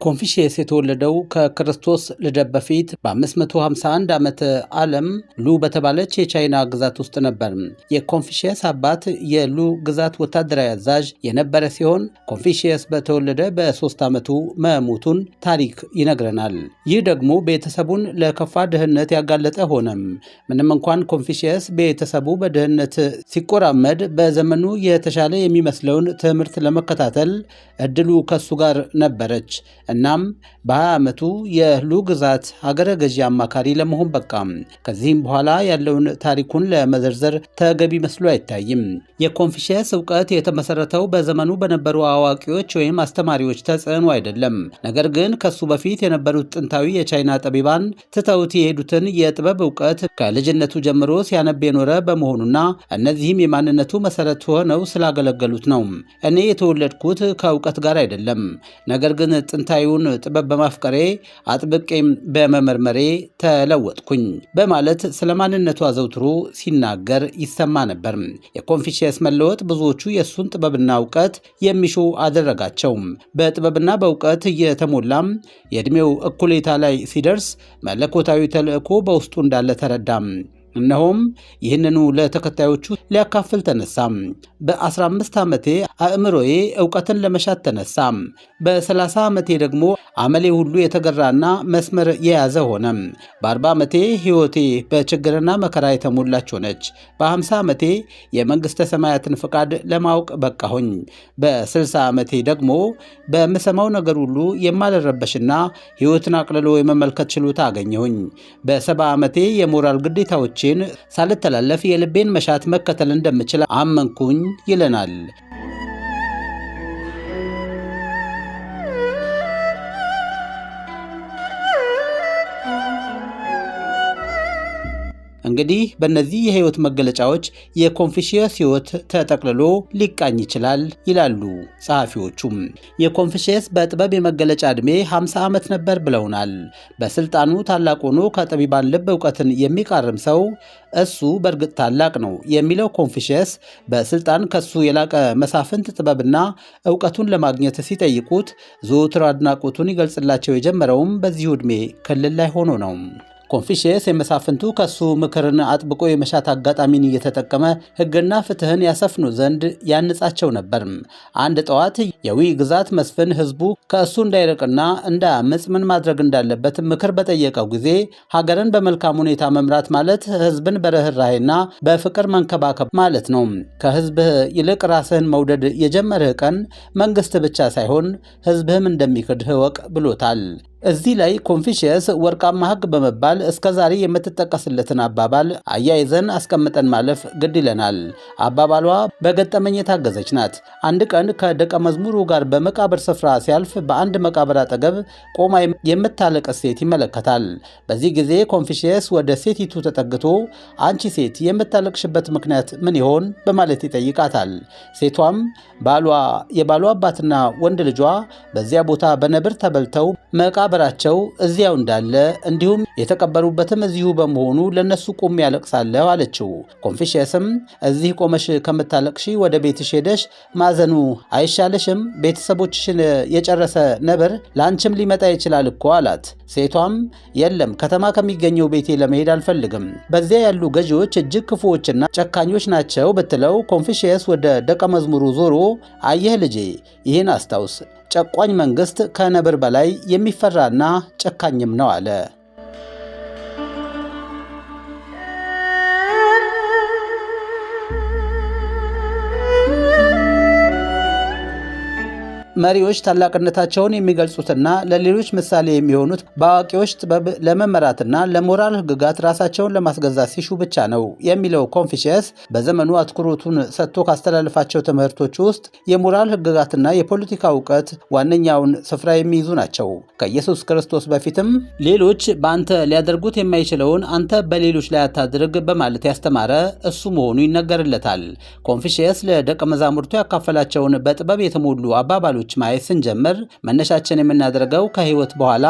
ኮንፊሽየስ የተወለደው ከክርስቶስ ልደት በፊት በ551 ዓመተ ዓለም ሉ በተባለች የቻይና ግዛት ውስጥ ነበር። የኮንፊሽየስ አባት የሉ ግዛት ወታደራዊ አዛዥ የነበረ ሲሆን ኮንፊሽየስ በተወለደ በ3 ዓመቱ መሞቱን ታሪክ ይነግረናል። ይህ ደግሞ ቤተሰቡን ለከፋ ድህነት ያጋለጠ ሆነም። ምንም እንኳን ኮንፊሽየስ ቤተሰቡ በድህነት ሲቆራመድ በዘመኑ የተሻለ የሚመስለውን ትምህርት ለመከታተል እድሉ ከሱ ጋር ነበረች። እናም በ20 ዓመቱ የሉ ግዛት ሀገረ ገዢ አማካሪ ለመሆን በቃም። ከዚህም በኋላ ያለውን ታሪኩን ለመዘርዘር ተገቢ መስሎ አይታይም። የኮንፊሽየስ እውቀት የተመሰረተው በዘመኑ በነበሩ አዋቂዎች ወይም አስተማሪዎች ተጽዕኖ አይደለም። ነገር ግን ከሱ በፊት የነበሩት ጥንታዊ የቻይና ጠቢባን ትተውት የሄዱትን የጥበብ እውቀት ከልጅነቱ ጀምሮ ሲያነብ የኖረ በመሆኑና እነዚህም የማንነቱ መሰረት ሆነው ስላገለገሉት ነው። እኔ የተወለድኩት ከእውቀት ጋር አይደለም፣ ነገር ግን ጥንታዊውን ጥበብ በማፍቀሬ አጥብቄም በመመርመሬ ተለወጥኩኝ በማለት ስለ ማንነቱ አዘውትሮ ሲናገር ይሰማ ነበር። የኮንፊሽየስ መለወጥ ብዙዎቹ የእሱን ጥበብና እውቀት የሚሹ አደረጋቸው። በጥበብና በእውቀት እየተሞላም የዕድሜው እኩሌታ ላይ ሲደርስ መለኮታዊ ተልእኮ በውስጡ እንዳለ ተረዳም። እነሆም ይህንኑ ለተከታዮቹ ሊያካፍል ተነሳም። በ15 ዓመቴ አእምሮዬ እውቀትን ለመሻት ተነሳም። በ30 ዓመቴ ደግሞ አመሌ ሁሉ የተገራና መስመር የያዘ ሆነ። በ40 ዓመቴ ሕይወቴ በችግርና መከራ የተሞላች ሆነች። በ50 ዓመቴ የመንግሥተ ሰማያትን ፍቃድ ለማወቅ በቃሁኝ። በ60 ዓመቴ ደግሞ በምሰማው ነገር ሁሉ የማልረበሽና ሕይወትን አቅልሎ የመመልከት ችሎታ አገኘሁኝ። በ70 ዓመቴ የሞራል ግዴታዎች ሳልተላለፍ የልቤን መሻት መከተል እንደምችል አመንኩኝ ይለናል። እንግዲህ በእነዚህ የህይወት መገለጫዎች የኮንፊሽየስ ህይወት ተጠቅልሎ ሊቃኝ ይችላል ይላሉ ጸሐፊዎቹም። የኮንፊሽየስ በጥበብ የመገለጫ ዕድሜ 50 ዓመት ነበር ብለውናል። በስልጣኑ ታላቅ ሆኖ ከጠቢባን ልብ እውቀትን የሚቃርም ሰው እሱ በእርግጥ ታላቅ ነው የሚለው ኮንፊሽየስ በስልጣን ከሱ የላቀ መሳፍንት ጥበብና እውቀቱን ለማግኘት ሲጠይቁት ዘወትር አድናቆቱን ይገልጽላቸው የጀመረውም በዚሁ ዕድሜ ክልል ላይ ሆኖ ነው። ኮንፊሽየስ የመሳፍንቱ ከሱ ምክርን አጥብቆ የመሻት አጋጣሚን እየተጠቀመ ሕግና ፍትህን ያሰፍኑ ዘንድ ያንጻቸው ነበር። አንድ ጠዋት የዊ ግዛት መስፍን ህዝቡ ከእሱ እንዳይርቅና እንዳያምፅ ምን ማድረግ እንዳለበት ምክር በጠየቀው ጊዜ ሀገርን በመልካም ሁኔታ መምራት ማለት ህዝብን በርህራሄና በፍቅር መንከባከብ ማለት ነው። ከህዝብህ ይልቅ ራስህን መውደድ የጀመርህ ቀን መንግስት ብቻ ሳይሆን ህዝብህም እንደሚክድህ እወቅ ብሎታል። እዚህ ላይ ኮንፊሽየስ ወርቃማ ህግ በመባል እስከዛሬ የምትጠቀስለትን አባባል አያይዘን አስቀምጠን ማለፍ ግድ ይለናል። አባባሏ በገጠመኝ የታገዘች ናት። አንድ ቀን ከደቀ መዝሙሩ ጋር በመቃብር ስፍራ ሲያልፍ በአንድ መቃብር አጠገብ ቆማ የምታለቅስ ሴት ይመለከታል። በዚህ ጊዜ ኮንፊሽየስ ወደ ሴቲቱ ተጠግቶ አንቺ ሴት የምታለቅሽበት ምክንያት ምን ይሆን በማለት ይጠይቃታል። ሴቷም የባሏ አባትና ወንድ ልጇ በዚያ ቦታ በነብር ተበልተው መቃብራቸው እዚያው እንዳለ እንዲሁም የተቀበሩበትም እዚሁ በመሆኑ ለነሱ ቆሜ ያለቅሳለሁ አለችው። ኮንፊሽየስም እዚህ ቆመሽ ከምታለቅሺ ወደ ቤትሽ ሄደሽ ማዘኑ አይሻልሽም? ቤተሰቦችሽን የጨረሰ ነብር ላንቺም ሊመጣ ይችላል እኮ አላት። ሴቷም የለም፣ ከተማ ከሚገኘው ቤቴ ለመሄድ አልፈልግም፣ በዚያ ያሉ ገዢዎች እጅግ ክፉዎችና ጨካኞች ናቸው ብትለው ኮንፊሽየስ ወደ ደቀ መዝሙሩ ዞሮ አየህ ልጄ፣ ይህን አስታውስ፣ ጨቋኝ መንግስት ከነብር በላይ የሚፈራና ጨካኝም ነው አለ። መሪዎች ታላቅነታቸውን የሚገልጹትና ለሌሎች ምሳሌ የሚሆኑት በአዋቂዎች ጥበብ ለመመራትና ለሞራል ህግጋት ራሳቸውን ለማስገዛት ሲሹ ብቻ ነው የሚለው ኮንፊሽየስ በዘመኑ አትኩሮቱን ሰጥቶ ካስተላለፋቸው ትምህርቶች ውስጥ የሞራል ህግጋትና የፖለቲካ እውቀት ዋነኛውን ስፍራ የሚይዙ ናቸው። ከኢየሱስ ክርስቶስ በፊትም ሌሎች በአንተ ሊያደርጉት የማይችለውን አንተ በሌሎች ላይ አታድርግ በማለት ያስተማረ እሱ መሆኑ ይነገርለታል። ኮንፊሽየስ ለደቀ መዛሙርቱ ያካፈላቸውን በጥበብ የተሞሉ አባባሎች ማየት ስንጀምር መነሻችን የምናደርገው ከህይወት በኋላ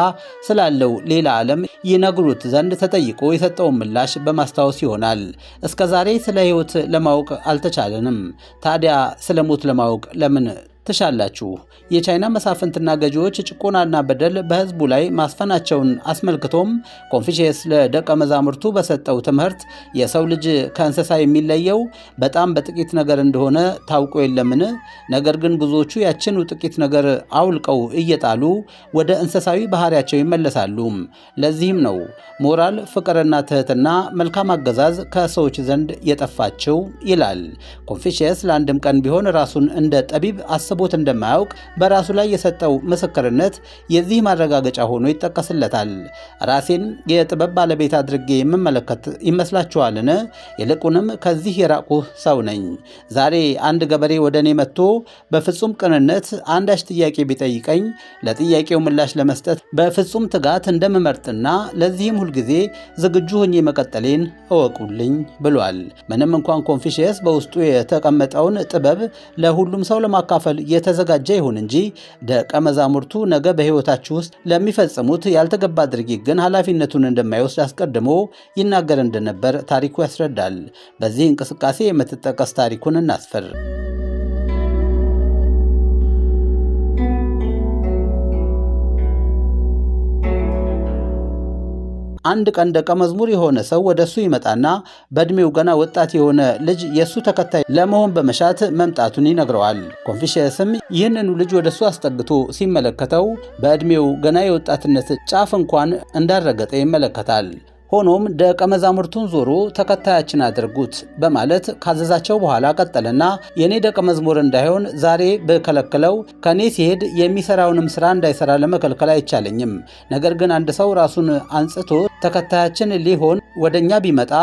ስላለው ሌላ ዓለም ይነግሩት ዘንድ ተጠይቆ የሰጠውን ምላሽ በማስታወስ ይሆናል። እስከዛሬ ስለ ህይወት ለማወቅ አልተቻለንም። ታዲያ ስለ ሞት ለማወቅ ለምን ትሻላችሁ? የቻይና መሳፍንትና ገዢዎች ጭቆናና በደል በህዝቡ ላይ ማስፈናቸውን አስመልክቶም ኮንፊሽየስ ለደቀ መዛሙርቱ በሰጠው ትምህርት የሰው ልጅ ከእንስሳ የሚለየው በጣም በጥቂት ነገር እንደሆነ ታውቆ የለምን? ነገር ግን ብዙዎቹ ያችኑ ጥቂት ነገር አውልቀው እየጣሉ ወደ እንስሳዊ ባህሪያቸው ይመለሳሉ። ለዚህም ነው ሞራል፣ ፍቅርና ትህትና፣ መልካም አገዛዝ ከሰዎች ዘንድ የጠፋቸው ይላል። ኮንፊሽየስ ለአንድም ቀን ቢሆን ራሱን እንደ ጠቢብ አስቦት እንደማያውቅ በራሱ ላይ የሰጠው ምስክርነት የዚህ ማረጋገጫ ሆኖ ይጠቀስለታል። ራሴን የጥበብ ባለቤት አድርጌ የምመለከት ይመስላችኋልን? ይልቁንም ከዚህ የራቁ ሰው ነኝ። ዛሬ አንድ ገበሬ ወደ እኔ መጥቶ በፍጹም ቅንነት አንዳች ጥያቄ ቢጠይቀኝ ለጥያቄው ምላሽ ለመስጠት በፍጹም ትጋት እንደምመርጥና ለዚህም ሁልጊዜ ዝግጁ ሆኜ መቀጠሌን እወቁልኝ ብሏል። ምንም እንኳን ኮንፊሽየስ በውስጡ የተቀመጠውን ጥበብ ለሁሉም ሰው ለማካፈል የተዘጋጀ ይሁን እንጂ ደቀ መዛሙርቱ ነገ በሕይወታችሁ ውስጥ ለሚፈጽሙት ያልተገባ ድርጊት ግን ኃላፊነቱን እንደማይወስድ አስቀድሞ ይናገር እንደነበር ታሪኩ ያስረዳል። በዚህ እንቅስቃሴ የምትጠቀስ ታሪኩን እናስፈር። አንድ ቀን ደቀ መዝሙር የሆነ ሰው ወደሱ ይመጣና በእድሜው ገና ወጣት የሆነ ልጅ የሱ ተከታይ ለመሆን በመሻት መምጣቱን ይነግረዋል። ኮንፊሽየስም ይህንኑ ልጅ ወደሱ አስጠግቶ ሲመለከተው በእድሜው ገና የወጣትነት ጫፍ እንኳን እንዳረገጠ ይመለከታል። ሆኖም ደቀ መዛሙርቱን ዞሮ ተከታያችን አድርጉት በማለት ካዘዛቸው በኋላ ቀጠለና የኔ ደቀ መዝሙር እንዳይሆን ዛሬ በከለከለው ከኔ ሲሄድ የሚሰራውንም ስራ እንዳይሰራ ለመከልከል አይቻለኝም። ነገር ግን አንድ ሰው ራሱን አንጽቶ ተከታያችን ሊሆን ወደኛ ቢመጣ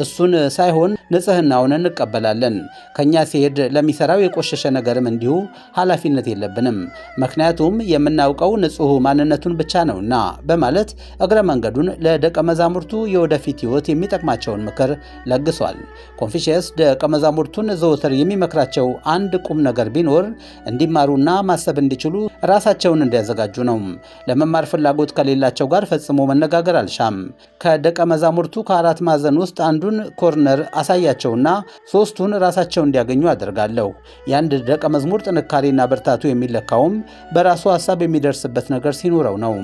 እሱን ሳይሆን ንጽህናውን እንቀበላለን። ከኛ ሲሄድ ለሚሰራው የቆሸሸ ነገርም እንዲሁ ኃላፊነት የለብንም፣ ምክንያቱም የምናውቀው ንጹሕ ማንነቱን ብቻ ነውና በማለት እግረ መንገዱን ለደቀ መዛሙርቱ የወደፊት ሕይወት የሚጠቅማቸውን ምክር ለግሷል። ኮንፊሽየስ ደቀ መዛሙርቱን ዘወትር የሚመክራቸው አንድ ቁም ነገር ቢኖር እንዲማሩና ማሰብ እንዲችሉ ራሳቸውን እንዲያዘጋጁ ነው። ለመማር ፍላጎት ከሌላቸው ጋር ፈጽሞ መነጋገር አልሻም። ከደቀ መዛሙርቱ ከአራት ማዕዘን ውስጥ አንዱን ኮርነር አሳያቸውና ሶስቱን ራሳቸው እንዲያገኙ አደርጋለሁ። የአንድ ደቀ መዝሙር ጥንካሬና ብርታቱ የሚለካውም በራሱ ሐሳብ የሚደርስበት ነገር ሲኖረው ነው።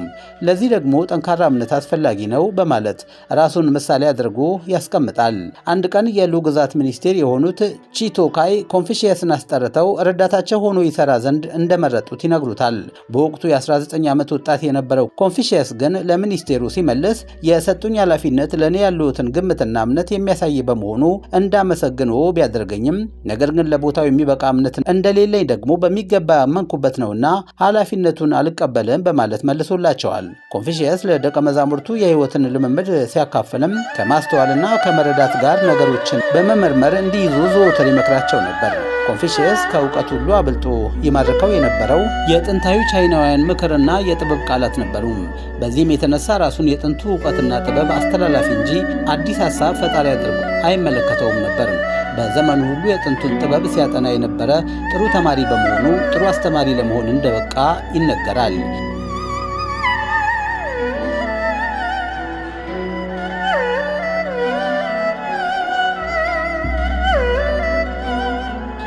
ለዚህ ደግሞ ጠንካራ እምነት አስፈላጊ ነው በማለት ራሱን ምሳሌ አድርጎ ያስቀምጣል። አንድ ቀን የሉ ግዛት ሚኒስቴር የሆኑት ቺቶካይ ኮንፊሽየስን አስጠርተው ረዳታቸው ሆኖ ይሰራ ዘንድ እንደመረጡት ይነግሩታል። በወቅቱ የ19 ዓመት ወጣት የነበረው ኮንፊሽየስ ግን ለሚኒስቴሩ ሲመልስ የሰጡኝ ኃላፊነት ለእኔ ያለሁትን ግምትና እምነት የሚያሳይ በመሆኑ እንዳመሰግነው ቢያደርገኝም ነገር ግን ለቦታው የሚበቃ እምነት እንደሌለኝ ደግሞ በሚገባ ያመንኩበት ነውና ኃላፊነቱን አልቀበልም በማለት መልሶላቸዋል። ኮንፊሽየስ ለደቀ መዛሙርቱ የሕይወትን ልምምድ ሲያካፍልም ከማስተዋልና ከመረዳት ጋር ነገሮችን በመመርመር እንዲይዙ ዘወትር ይመክራቸው ነበር። ኮንፊሽየስ ከእውቀት ሁሉ አብልጦ ይማርከው የነበረው የጥንታዊ ቻይናውያን ምክርና የጥበብ ቃላት ነበሩ። በዚህም የተነሳ ራሱን የጥንቱ እውቀትና ጥበብ አስተላላፊ እንጂ አዲስ ሐሳብ ፈጣሪ አድርጎ አይመለከተውም ነበር። በዘመኑ ሁሉ የጥንቱን ጥበብ ሲያጠና የነበረ ጥሩ ተማሪ በመሆኑ ጥሩ አስተማሪ ለመሆን እንደበቃ ይነገራል።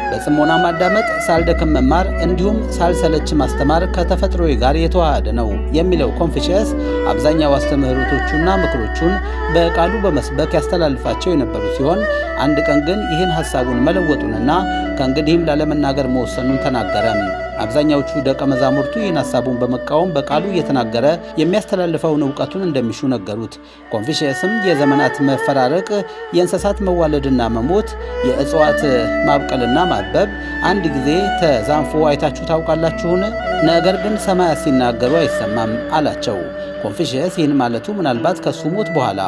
በጽሞና ማዳመጥ፣ ሳልደክም መማር እንዲሁም ሳልሰለች ማስተማር ከተፈጥሮዬ ጋር የተዋሃደ ነው የሚለው ኮንፊሽየስ አብዛኛው አስተምህሮቶቹና ምክሮቹን በቃሉ በመስበክ ያስተላልፋቸው የነበሩ ሲሆን አንድ ቀን ግን ይህን ሐሳቡን መለወጡንና ከእንግዲህም ላለመናገር መወሰኑን ተናገረ። አብዛኛዎቹ ደቀ መዛሙርቱ ይህን ሐሳቡን በመቃወም በቃሉ እየተናገረ የሚያስተላልፈውን እውቀቱን እንደሚሹ ነገሩት። ኮንፊሽየስም የዘመናት መፈራረቅ፣ የእንስሳት መዋለድና መሞት፣ የእጽዋት ማብቀልና ማበብ አንድ ጊዜ ተዛንፎ አይታችሁ ታውቃላችሁን? ነገር ግን ሰማያት ሲናገሩ አይሰማም አላቸው። ኮንፊሽየስ ይህን ማለቱ ምናልባት ከሱ ሞት በኋላ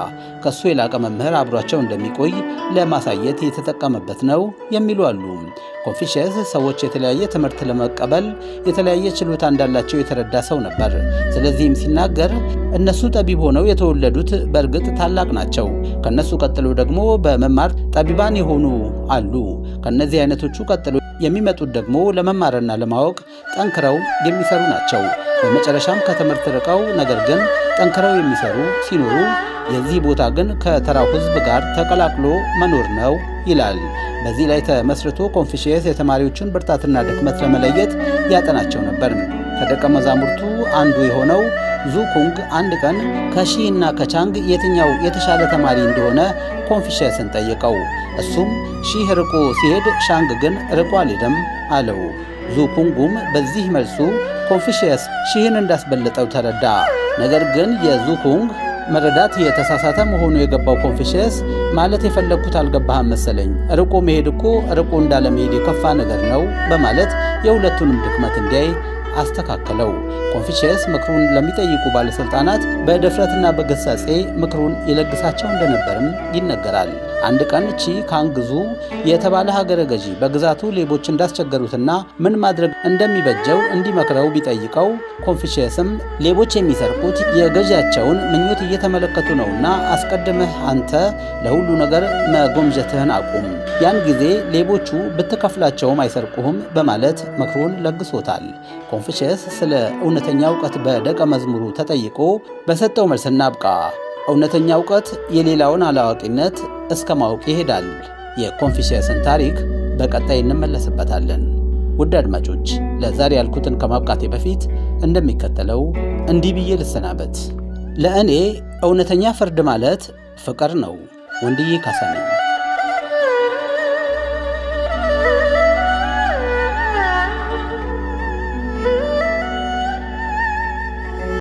ከሱ የላቀ መምህር አብሯቸው እንደሚቆይ ለማሳየት የተጠቀመበት ነው የሚሉ አሉ። ኮንፊሽየስ ሰዎች የተለያየ ትምህርት ለመቀበል የተለያየ ችሎታ እንዳላቸው የተረዳ ሰው ነበር። ስለዚህም ሲናገር እነሱ ጠቢብ ሆነው የተወለዱት በእርግጥ ታላቅ ናቸው። ከነሱ ቀጥሎ ደግሞ በመማር ጠቢባን የሆኑ አሉ። ከነዚህ አይነቶቹ ቀጥሎ የሚመጡት ደግሞ ለመማርና ለማወቅ ጠንክረው የሚሰሩ ናቸው። በመጨረሻም ከትምህርት ርቀው ነገር ግን ጠንክረው የሚሰሩ ሲኖሩ የዚህ ቦታ ግን ከተራው ሕዝብ ጋር ተቀላቅሎ መኖር ነው ይላል። በዚህ ላይ ተመስርቶ ኮንፊሽየስ የተማሪዎችን ብርታትና ድክመት ለመለየት ያጠናቸው ነበር። ከደቀ መዛሙርቱ አንዱ የሆነው ዙኩንግ አንድ ቀን ከሺ እና ከቻንግ የትኛው የተሻለ ተማሪ እንደሆነ ኮንፊሽየስን ጠየቀው። እሱም ሺህ ርቆ ሲሄድ ሻንግ ግን ርቆ አልሄደም አለው። ዙኩንጉም በዚህ መልሱ ኮንፊሽየስ ሺህን እንዳስበለጠው ተረዳ። ነገር ግን የዙኩንግ መረዳት የተሳሳተ መሆኑ የገባው ኮንፊሽየስ ማለት የፈለግኩት አልገባህም መሰለኝ፣ ርቆ መሄድ እኮ ርቆ እንዳለመሄድ የከፋ ነገር ነው በማለት የሁለቱንም ድክመት እንዲያይ አስተካከለው። ኮንፊሽየስ ምክሩን ለሚጠይቁ ባለስልጣናት በድፍረትና በግሳጼ ምክሩን ይለግሳቸው እንደነበርም ይነገራል። አንድ ቀን ቺ ካንግዙ የተባለ ሀገረ ገዢ በግዛቱ ሌቦች እንዳስቸገሩትና ምን ማድረግ እንደሚበጀው እንዲመክረው ቢጠይቀው ኮንፊሽየስም ሌቦች የሚሰርቁት የገዢያቸውን ምኞት እየተመለከቱ ነውና አስቀድመህ አንተ ለሁሉ ነገር መጎምጀትህን አቁም፣ ያን ጊዜ ሌቦቹ ብትከፍላቸውም አይሰርቁህም በማለት ምክሩን ለግሶታል። ኮንፊሽየስ ስለ እውነተኛ እውቀት በደቀ መዝሙሩ ተጠይቆ በሰጠው መልስ እናብቃ። እውነተኛ እውቀት የሌላውን አላዋቂነት እስከ ማወቅ ይሄዳል። የኮንፊሽየስን ታሪክ በቀጣይ እንመለስበታለን። ውድ አድማጮች፣ ለዛሬ ያልኩትን ከማብቃቴ በፊት እንደሚከተለው እንዲህ ብዬ ልሰናበት። ለእኔ እውነተኛ ፍርድ ማለት ፍቅር ነው። ወንድዬ ካሳ ነኝ።